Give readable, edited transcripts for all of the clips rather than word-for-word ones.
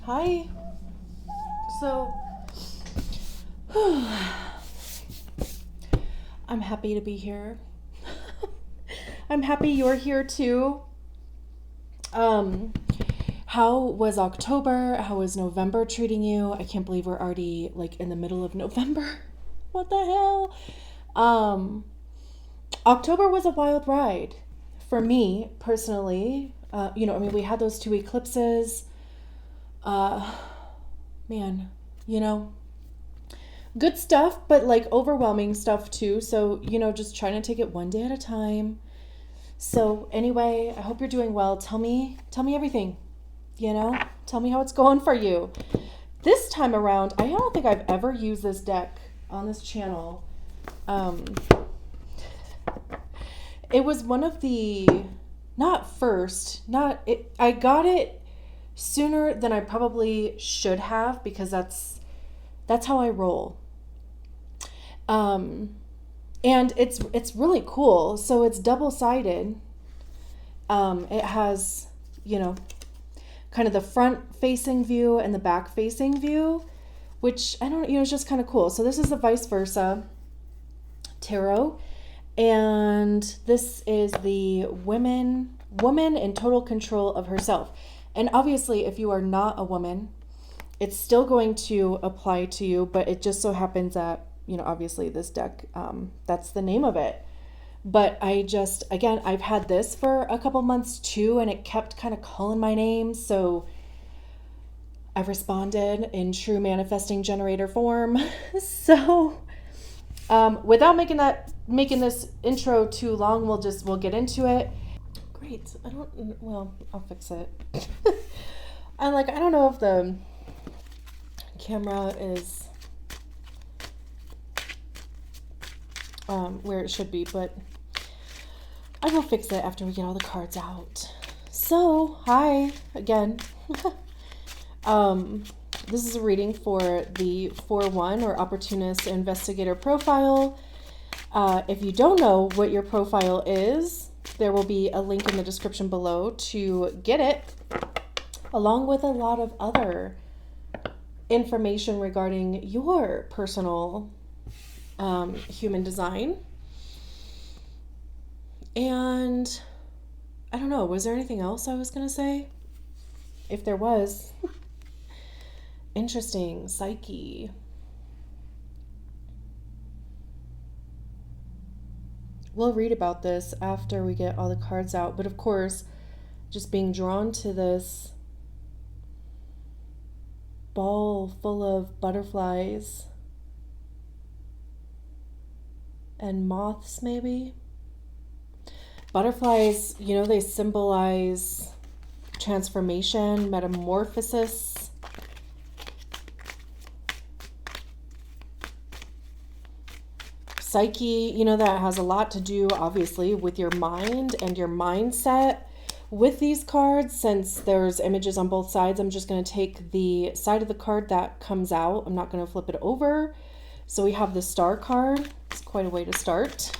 Hi. So, I'm happy to be here. I'm happy you're here too. How was October? How was November treating you? I can't believe we're already like in the middle of November. What the hell? October was a wild ride for me personally. We had those two eclipses. Uh, man, you know, good stuff, but like overwhelming stuff too. So, just trying to take it one day at a time. So, anyway, I hope you're doing well. Tell me everything. Tell me how it's going for you. This time around, I don't think I've ever used this deck on this channel. Um, it was one of the, not first, not it. I got it sooner than I probably should have because that's how I roll. Um, and it's really cool. So it's double sided. It has, you know, kind of the front facing view and the back facing view, which I don't, it's just kind of cool. So this is the vice versa tarot, and this is the woman in total control of herself. And obviously, if you are not a woman, it's still going to apply to you, but it just so happens that, obviously this deck, that's the name of it. But again, I've had this for a couple months too, and it kept kind of calling my name. So I've responded in true manifesting generator form. So without making this intro too long, we'll get into it. Great. I'll fix it. I don't know if the camera is where it should be, but I will fix it after we get all the cards out. So, hi again. This is a reading for the 4-1 or opportunist investigator profile. If you don't know what your profile is, there will be a link in the description below to get it, along with a lot of other information regarding your personal human design. And I don't know, was there anything else I was going to say? If there was. Interesting. Psyche. We'll read about this after we get all the cards out. But of course, just being drawn to this ball full of butterflies and moths, maybe. Butterflies, they symbolize transformation, metamorphosis. Psyche, that has a lot to do, obviously, with your mind and your mindset. With these cards, since there's images on both sides, I'm just going to take the side of the card that comes out. I'm not going to flip it over. So we have the Star card. It's quite a way to start.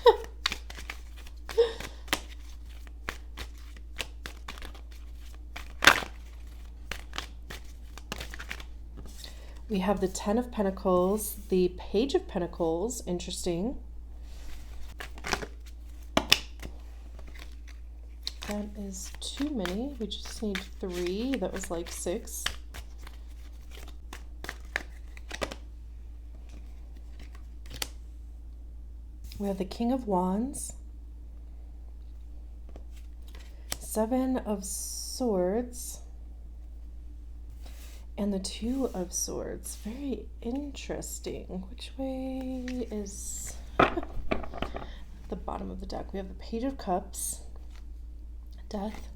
We have the Ten of Pentacles, the Page of Pentacles, interesting. That is too many. We just need 3. That was like 6. We have the King of Wands, 7 of Swords, and the 2 of Swords. Very interesting. Which way is the bottom of the deck? We have the Page of Cups, Death,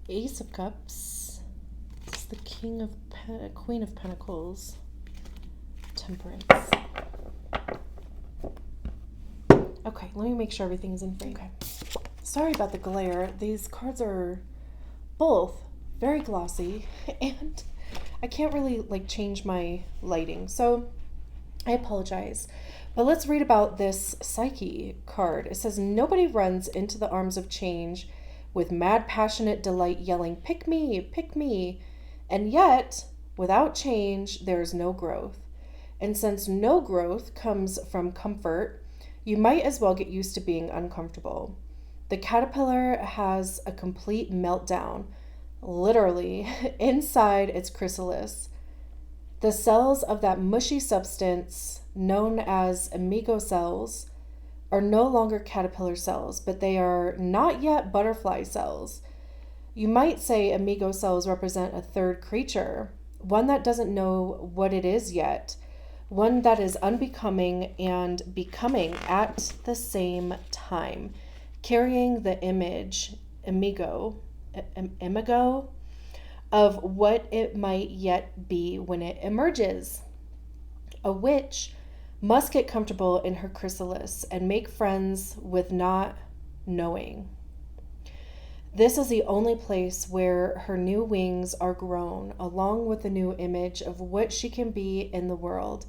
Ace of Cups. This is the Queen of Pentacles, Temperance. Okay, let me make sure everything is in frame. Okay. Sorry about the glare. These cards are both very glossy, and I can't really change my lighting, so I apologize. But let's read about this Psyche card. It says, nobody runs into the arms of change with mad passionate delight yelling, pick me, And yet, without change, there is no growth. And since no growth comes from comfort, you might as well get used to being uncomfortable. The caterpillar has a complete meltdown, literally, inside its chrysalis. The cells of that mushy substance known as imago cells are no longer caterpillar cells, but they are not yet butterfly cells. You might say imago cells represent a third creature, one that doesn't know what it is yet, one that is unbecoming and becoming at the same time, carrying the imago, of what it might yet be when it emerges. A witch must get comfortable in her chrysalis and make friends with not knowing. This is the only place where her new wings are grown, along with the new image of what she can be in the world.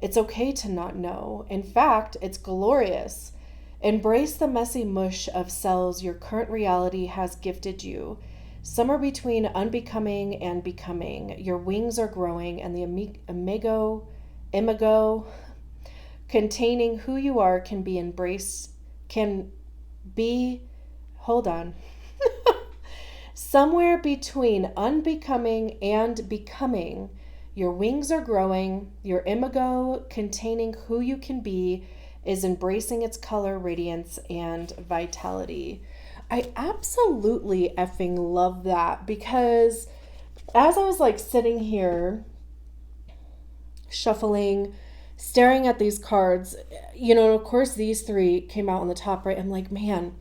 It's okay to not know. In fact, it's glorious. Embrace the messy mush of cells your current reality has gifted you. Somewhere between unbecoming and becoming, your wings are growing, and the imago, containing who you are can be embraced, hold on. Somewhere between unbecoming and becoming, your wings are growing, your imago, containing who you can be, is embracing its color, radiance, and vitality. I absolutely effing love that, because as I was like sitting here shuffling, staring at these cards, of course these three came out on the top right. I'm like, man,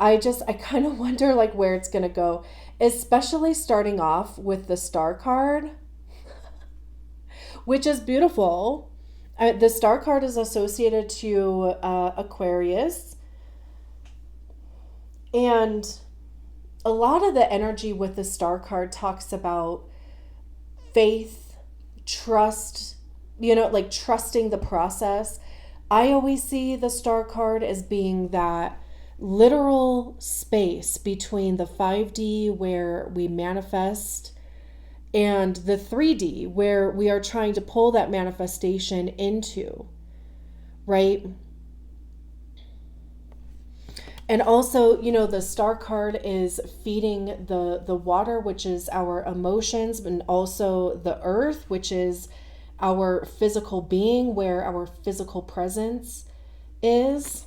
I kind of wonder like where it's going to go, especially starting off with the star card, which is beautiful. The star card is associated to Aquarius. And a lot of the energy with the star card talks about faith, trust, like trusting the process. I always see the star card as being that literal space between the 5D where we manifest and the 3D where we are trying to pull that manifestation into, right? And also, the star card is feeding the water, which is our emotions, and also the earth, which is our physical being, where our physical presence is.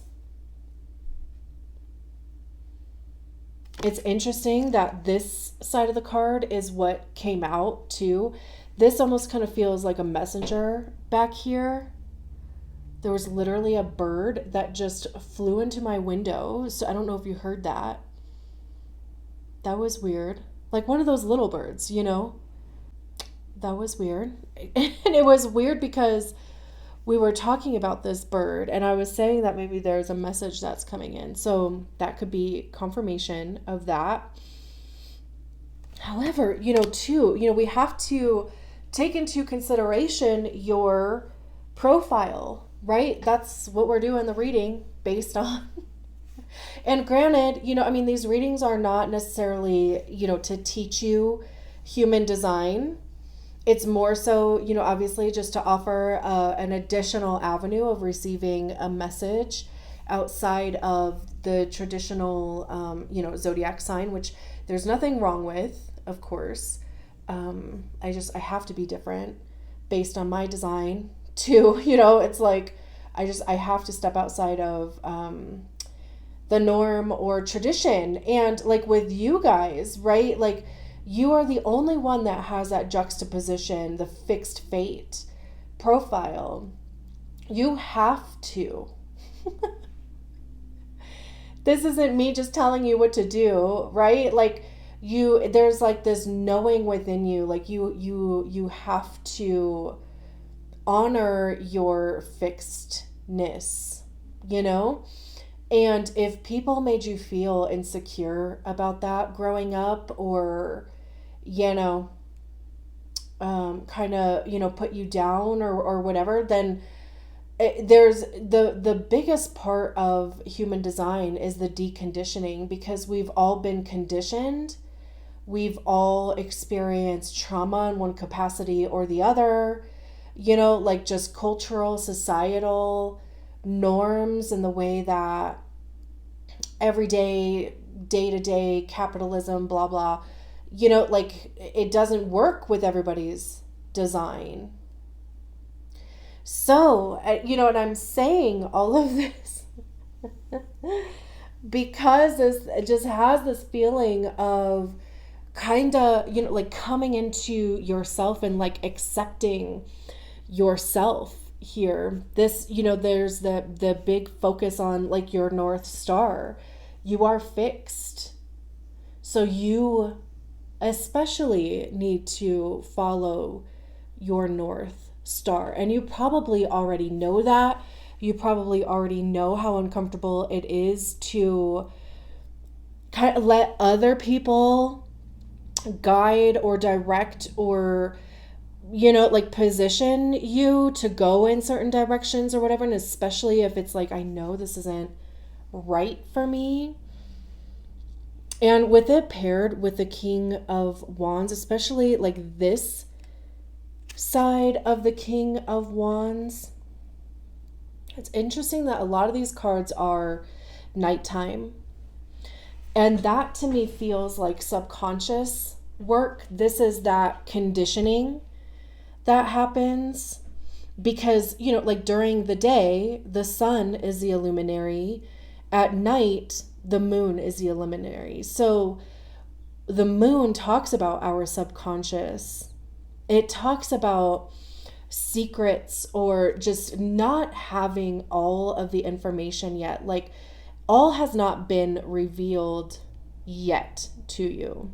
It's interesting that this side of the card is what came out too. This almost kind of feels like a messenger back here. There was literally a bird that just flew into my window. So I don't know if you heard that. That was weird. Like one of those little birds, That was weird. And it was weird because we were talking about this bird and I was saying that maybe there's a message that's coming in. So that could be confirmation of that. However, we have to take into consideration your profile, right? That's what we're doing the reading based on. And granted, these readings are not necessarily, to teach you human design. It's more so, obviously just to offer an additional avenue of receiving a message outside of the traditional, zodiac sign, which there's nothing wrong with, of course. I have to be different based on my design too. It's like, I have to step outside of the norm or tradition. And like with you guys, right? Like, you are the only one that has that juxtaposition, the fixed fate profile. You have to. This isn't me just telling you what to do, right? Like there's like this knowing within you, like you have to honor your fixedness, And if people made you feel insecure about that growing up, or, kind of, put you down or whatever, then there's the biggest part of human design is the deconditioning, because we've all been conditioned We've all experienced trauma in one capacity or the other, you know, like just cultural, societal norms and the way that everyday, day to day capitalism, blah, blah, you know, like it doesn't work with everybody's design. So, you know, and I'm saying all of this because this it just has this feeling of kind of, you know, like coming into yourself and like accepting yourself here. This, you know, there's the big focus on like your North Star. You are fixed. So you especially need to follow your North Star. And you probably already know that. You probably already know how uncomfortable it is to kind of let other people guide or direct or, you know, like position you to go in certain directions or whatever. And especially if it's like, I know this isn't right for me. And with it paired with the King of Wands, especially like this side of the King of Wands, it's interesting that a lot of these cards are nighttime. And that to me feels like subconscious work. This is that conditioning that happens because, you know, like during the day, the sun is the illuminary. At night, the moon is the illuminary. So the moon talks about our subconscious. It talks about secrets or just not having all of the information yet. Like all has not been revealed yet to you.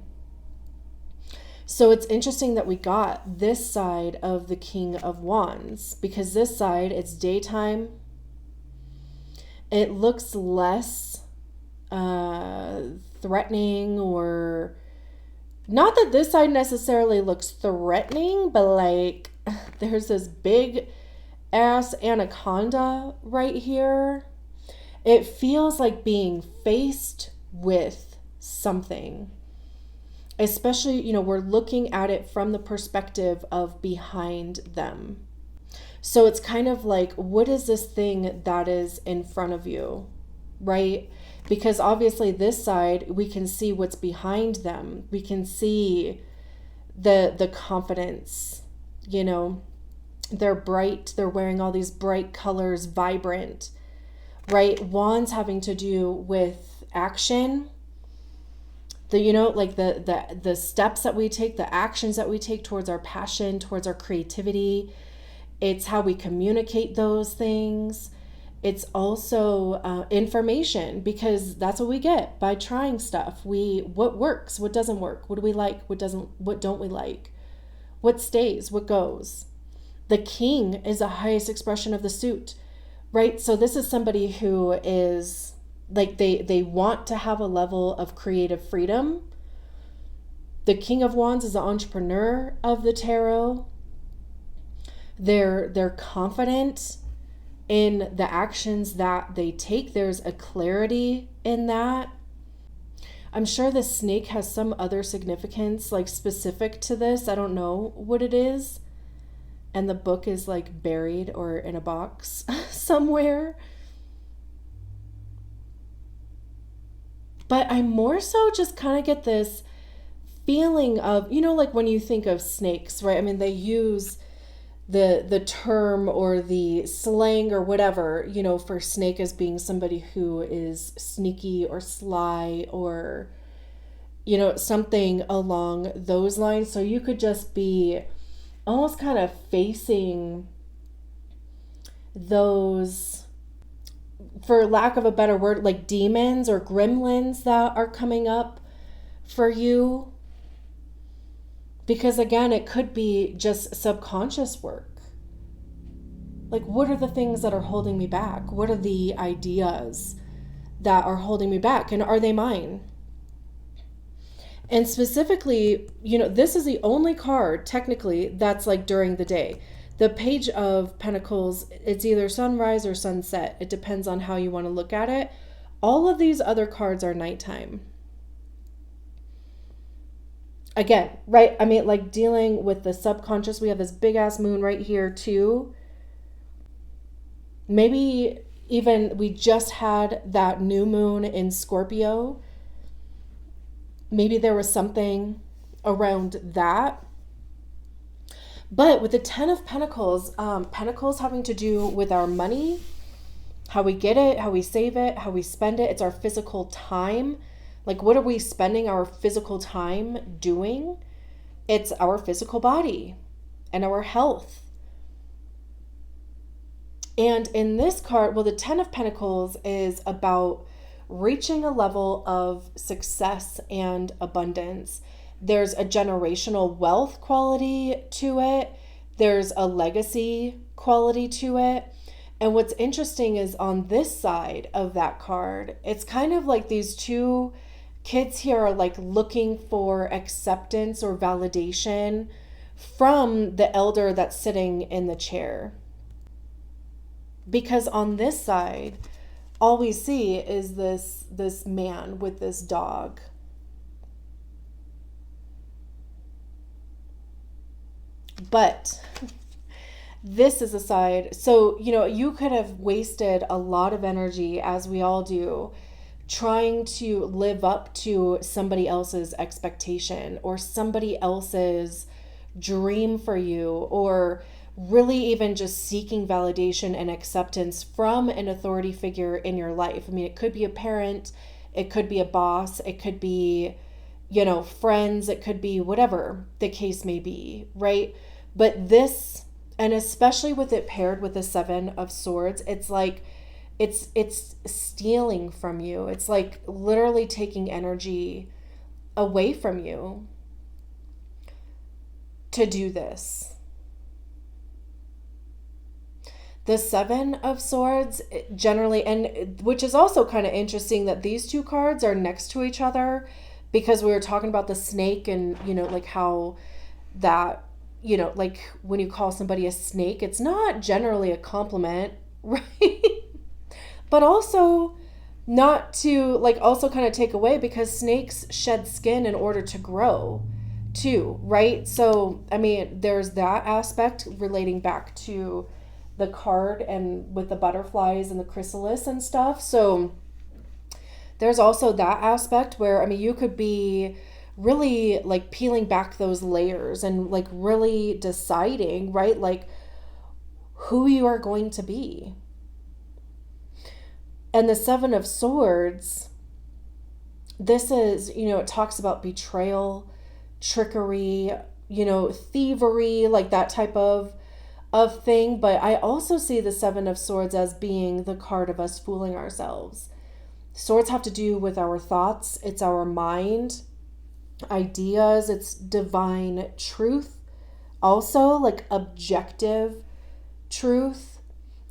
So it's interesting that we got this side of the King of Wands because this side, it's daytime. It looks less threatening, or not that this side necessarily looks threatening, but like there's this big ass anaconda right here. It feels like being faced with something. Especially, you know, we're looking at it from the perspective of behind them. So it's kind of like, what is this thing that is in front of you, right? Because obviously this side, we can see what's behind them. We can see the confidence, you know, they're bright. They're wearing all these bright colors, vibrant, right? Wands having to do with action. The, you know, like the steps that we take, the actions that we take towards our passion, towards our creativity. It's how we communicate those things. It's also information, because that's what we get by trying stuff. What works, what doesn't work, what do we like, what don't we like, what stays, what goes. The king is the highest expression of the suit, right? So this is somebody who is like, they want to have a level of creative freedom. The King of Wands is the entrepreneur of the tarot. They're confident in the actions that they take. There's a clarity in that. I'm sure the snake has some other significance, like specific to this. I don't know what it is. And the book is like buried or in a box somewhere. But I more so just kind of get this feeling of, you know, like when you think of snakes, right? I mean, they use the term or the slang or whatever, you know, for snake as being somebody who is sneaky or sly or, you know, something along those lines. So you could just be almost kind of facing those, for lack of a better word, like demons or gremlins that are coming up for you. Because again, it could be just subconscious work. Like, what are the things that are holding me back? What are the ideas that are holding me back? And are they mine? And specifically, you know, this is the only card technically that's like during the day. The Page of Pentacles, it's either sunrise or sunset. It depends on how you want to look at it. All of these other cards are nighttime. again, right? I mean, like dealing with the subconscious. We have this big ass moon right here too. Maybe even we just had that new moon in Scorpio. Maybe there was something around that. But with the Ten of Pentacles, Pentacles having to do with our money, how we get it, how we save it, how we spend it. It's our physical time. Like, what are we spending our physical time doing? It's our physical body and our health. And in this card, well, the Ten of Pentacles is about reaching a level of success and abundance. There's a generational wealth quality to it. There's a legacy quality to it. And what's interesting is on this side of that card, it's kind of like these two kids here are like looking for acceptance or validation from the elder that's sitting in the chair. Because on this side, all we see is this man with this dog. But this is a side. So, you could have wasted a lot of energy, as we all do, trying to live up to somebody else's expectation or somebody else's dream for you, or really even just seeking validation and acceptance from an authority figure in your life. I mean, it could be a parent, it could be a boss, it could be, friends, it could be whatever the case may be, right? But this, and especially with it paired with the Seven of Swords, it's like, it's stealing from you. It's like literally taking energy away from you to do this. The Seven of Swords generally, and which is also kind of interesting that these two cards are next to each other, because we were talking about the snake and, like how that, like when you call somebody a snake, it's not generally a compliment, right? But also not to like also kind of take away, because snakes shed skin in order to grow too, right? So, I mean, there's that aspect relating back to the card and with the butterflies and the chrysalis and stuff. So there's also that aspect where, I mean, you could be really like peeling back those layers and like really deciding, right? Like who you are going to be. And the Seven of Swords, this is, it talks about betrayal, trickery, thievery, like that type of thing. But I also see the Seven of Swords as being the card of us fooling ourselves. Swords have to do with our thoughts. It's our mind, ideas. It's divine truth. Also, like objective truth.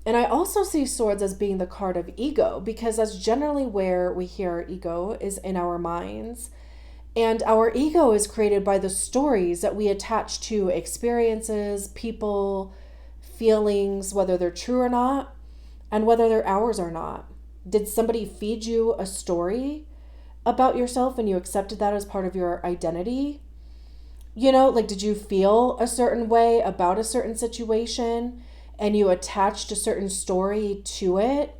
And I also see swords as being the card of ego, because that's generally where we hear our ego is in our minds. And our ego is created by the stories that we attach to experiences, people, feelings, whether they're true or not, and whether they're ours or not. Did somebody feed you a story about yourself and you accepted that as part of your identity? Like, did you feel a certain way about a certain situation and you attached a certain story to it?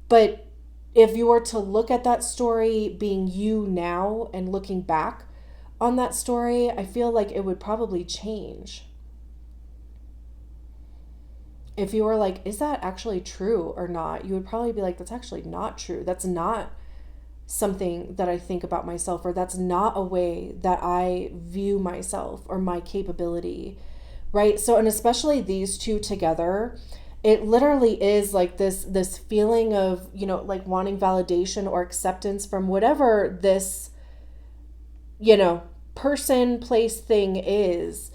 But if you were to look at that story being you now and looking back on that story, I feel like it would probably change. If you were like, is that actually true or not? You would probably be like, that's actually not true. That's not something that I think about myself, or that's not a way that I view myself or my capability, right? So, and especially these two together, it literally is like this feeling of, like wanting validation or acceptance from whatever this, person, place, thing is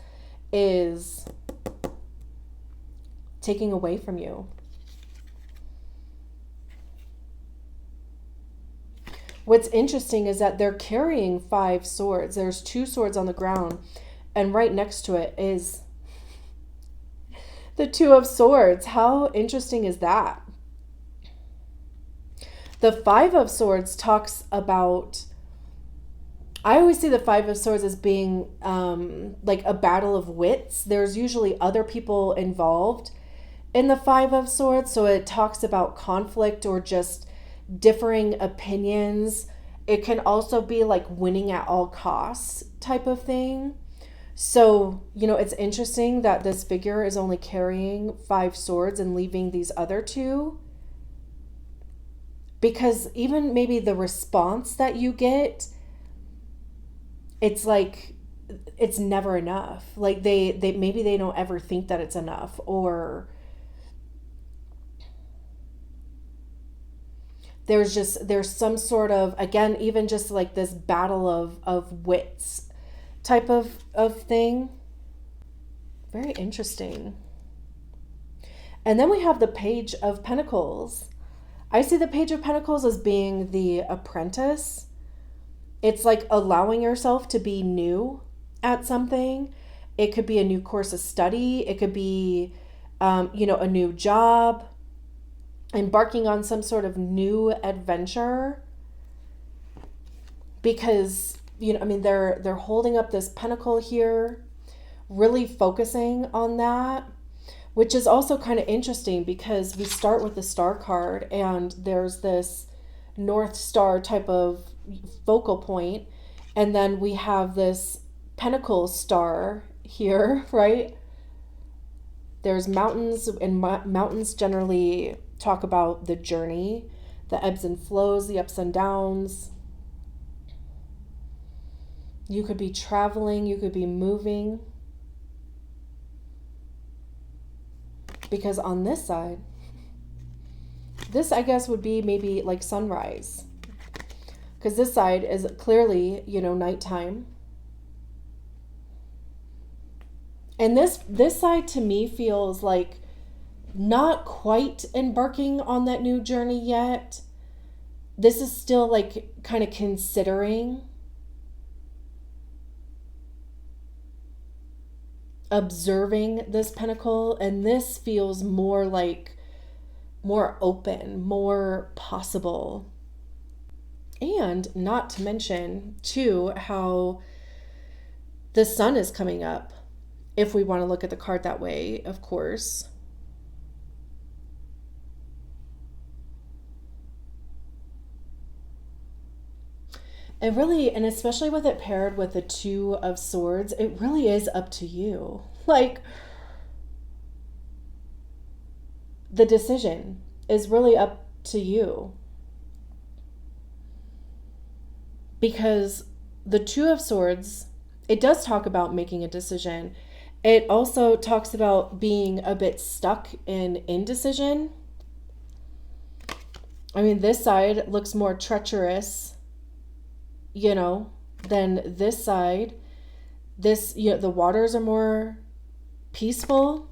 taking away from you. What's interesting is that they're carrying 5 swords. There's 2 swords on the ground, and right next to it is the 2 of Swords. How interesting is that? The 5 of Swords talks about I always see the Five of Swords as being like a battle of wits. There's usually other people involved in the Five of Swords, so it talks about conflict or just differing opinions. It can also be like winning at all costs type of thing. So, it's interesting that this figure is only carrying 5 swords and leaving these other 2. Because even maybe the response that you get, it's like it's never enough. Like they maybe they don't ever think that it's enough, or there's some sort of, again, even just like this battle of wits type of thing. Very interesting. And then we have the Page of Pentacles. I see the Page of Pentacles as being the apprentice. It's like allowing yourself to be new at something. It could be a new course of study. It could be, a new job, embarking on some sort of new adventure. Because, they're holding up this pentacle here, really focusing on that, which is also kind of interesting because we start with the Star card and there's this North Star type of focal point, and then we have this Pentacle star here, right? There's mountains, and mountains generally talk about the journey, the ebbs and flows, the ups and downs. You could be traveling, you could be moving. Because on this side, this I guess would be maybe like sunrise. Because this side is clearly, nighttime. And this side to me feels like not quite embarking on that new journey yet. This is still like kind of considering, observing this pentacle, and this feels more like more open, more possible. And not to mention too how the sun is coming up, if we want to look at the card that way, of course. It really, and especially with it paired with the 2 of Swords, it really is up to you. Like, the decision is really up to you. Because the 2 of Swords, it does talk about making a decision. It also talks about being a bit stuck in indecision. This side looks more treacherous, than this side. This, the waters are more peaceful.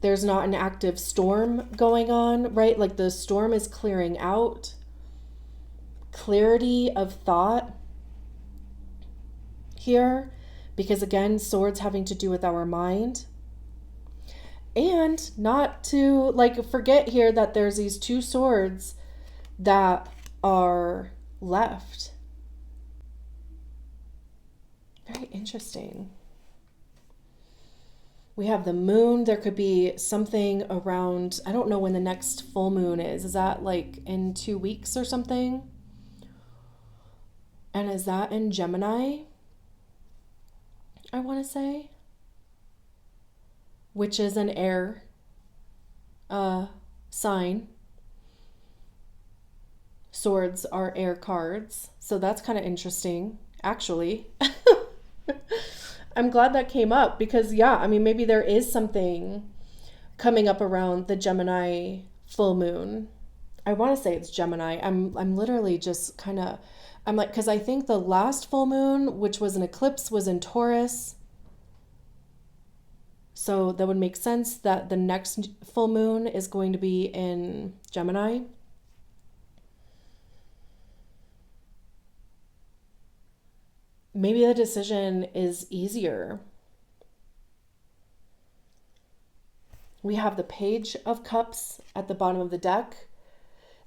There's not an active storm going on, right? Like the storm is clearing out. Clarity of thought here, because again, swords having to do with our mind. And not to like forget here that there's these 2 swords that are left. Very interesting. We have the moon. There could be something around, I don't know when the next full moon is. Is that like in 2 weeks or something? And is that in Gemini? I want to say. Which is an air sign. Swords are air cards. So that's kind of interesting, actually. I'm glad that came up because, yeah, maybe there is something coming up around the Gemini full moon. I want to say it's Gemini. I'm literally just kind of, I'm like, because I think the last full moon, which was an eclipse, was in Taurus. So that would make sense that the next full moon is going to be in Gemini. Maybe the decision is easier. We have the Page of Cups at the bottom of the deck.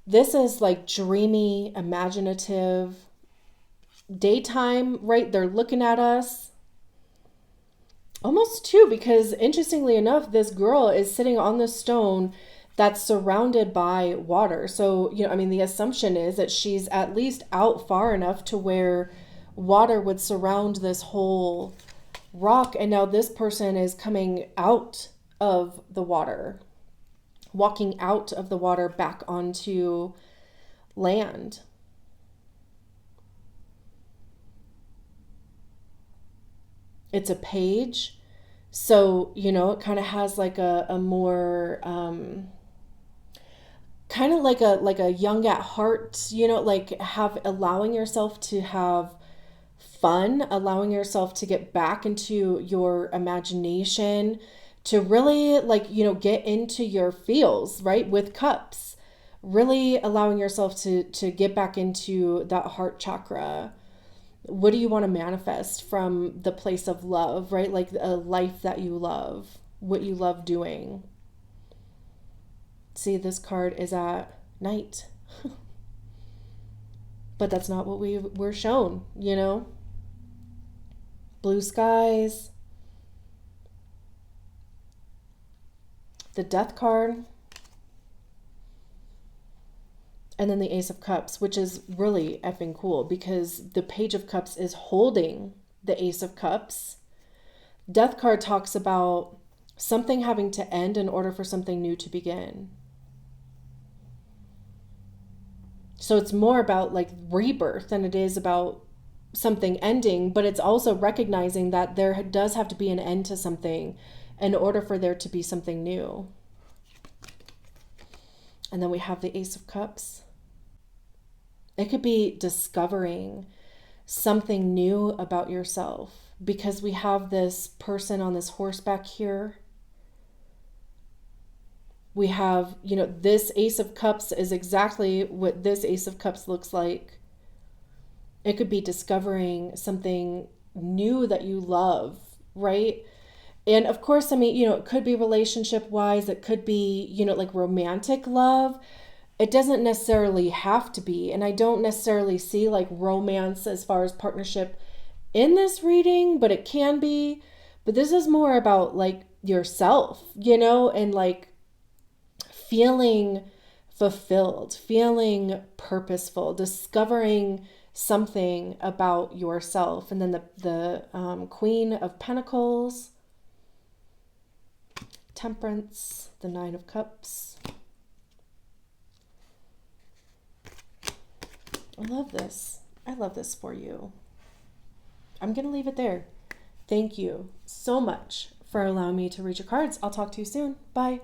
This is like dreamy, imaginative, daytime, right? They're looking at us. Almost two, because interestingly enough, this girl is sitting on the stone that's surrounded by water. So, I mean, the assumption is that she's at least out far enough to where water would surround this whole rock. And now this person is coming out of the water, walking out of the water back onto land. It's a page. So, it kind of has like a more, kind of like a young at heart, like allowing yourself to have fun, allowing yourself to get back into your imagination, to really get into your feels, right? With cups, really allowing yourself to get back into that heart chakra. What do you want to manifest from the place of love, right? Like a life that you love, what you love doing. See, this card is at night. But that's not what we were shown, Blue skies. The Death card. And then the Ace of Cups, which is really effing cool because the Page of Cups is holding the Ace of Cups. Death card talks about something having to end in order for something new to begin. So it's more about like rebirth than it is about something ending, but it's also recognizing that there does have to be an end to something in order for there to be something new. And then we have the Ace of Cups. It could be discovering something new about yourself because we have this person on this horseback here. We have, this Ace of Cups is exactly what this Ace of Cups looks like. It could be discovering something new that you love, right? And of course, I mean, it could be relationship wise. It could be, like romantic love. It doesn't necessarily have to be. And I don't necessarily see like romance as far as partnership in this reading, but it can be. But this is more about like yourself, and like feeling fulfilled, feeling purposeful, discovering something about yourself. And then the Queen of Pentacles, Temperance, the Nine of Cups. I love this. I love this for you. I'm going to leave it there. Thank you so much for allowing me to read your cards. I'll talk to you soon. Bye.